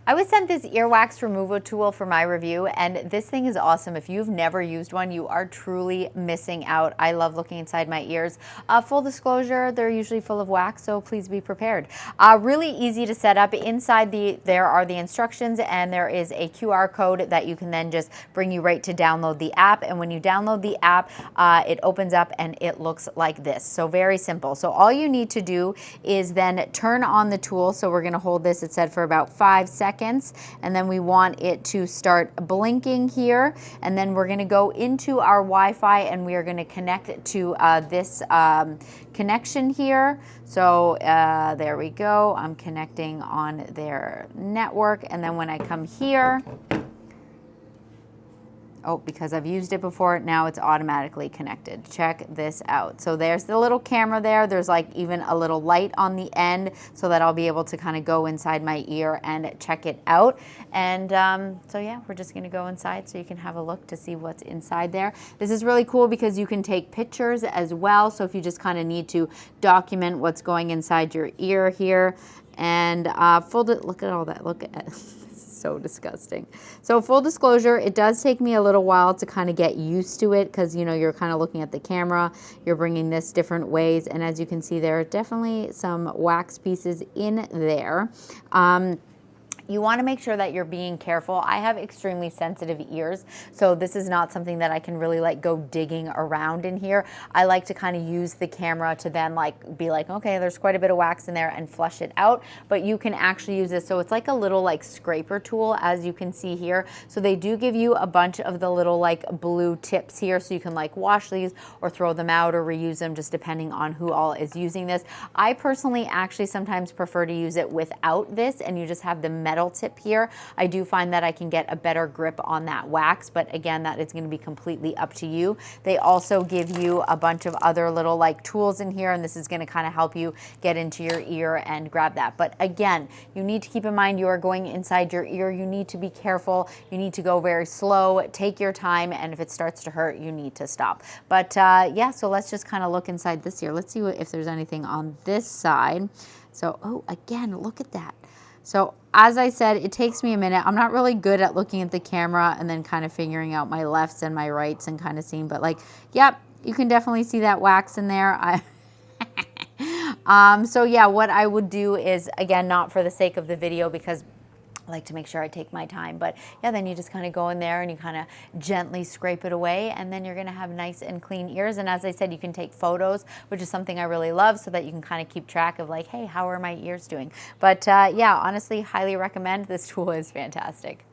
I was sent this earwax removal tool for my review, and this thing is awesome. If you've never used one, you are truly missing out. I love looking inside my ears. Full disclosure, they're usually full of wax, so please be prepared. Really easy to set up. Inside there are the instructions, and there is a QR code that you can then just bring you right to download the app. And when you download the app, it opens up and it looks like this. So very simple. So all you need to do is then turn on the tool. So we're going to hold this, it said, for about 5 seconds. And then we want it to start blinking here. And then we're going to go into our Wi-Fi and we are going to connect it to this connection here. So there we go. I'm connecting on their network. And then when I come here, oh, because I've used it before, now it's automatically connected. Check this out. So there's the little camera there. There's like even a little light on the end so that I'll be able to kind of go inside my ear and check it out. And so yeah, we're just gonna go inside so you can have a look to see what's inside there. This is really cool because you can take pictures as well. So if you just kind of need to document what's going inside your ear here. And look at all that, look at so disgusting. So full disclosure, it does take me a little while to kind of get used to it because, you know, you're kind of looking at the camera, you're bringing this different ways, and as you can see, there are definitely some wax pieces in there. You want to make sure that you're being careful. I have extremely sensitive ears, so this is not something that I can really like go digging around in here. I like to kind of use the camera to then like be like, okay, there's quite a bit of wax in there, and flush it out. But you can actually use this, so it's like a little like scraper tool, as you can see here. So they do give you a bunch of the little like blue tips here, so you can like wash these or throw them out or reuse them, just depending on who all is using this. I personally actually sometimes prefer to use it without this, and you just have the metal tip here. I do find that I can get a better grip on that wax, but again, that is going to be completely up to you. They also give you a bunch of other little like tools in here, and this is going to kind of help you get into your ear and grab that. But again, you need to keep in mind you are going inside your ear. You need to be careful. You need to go very slow, take your time, and if it starts to hurt, you need to stop. But yeah, so let's just kind of look inside this ear. Let's see if there's anything on this side. So, oh, again, look at that. So as I said, it takes me a minute. I'm not really good at looking at the camera and then kind of figuring out my lefts and my rights and kind of seeing, but like, yep, you can definitely see that wax in there. So yeah, what I would do is, again, not for the sake of the video because I like to make sure I take my time, but yeah, then you just kind of go in there and you kind of gently scrape it away, and then you're going to have nice and clean ears. And as I said, you can take photos, which is something I really love, so that you can kind of keep track of like, hey, how are my ears doing? But yeah, honestly, highly recommend. This tool is fantastic.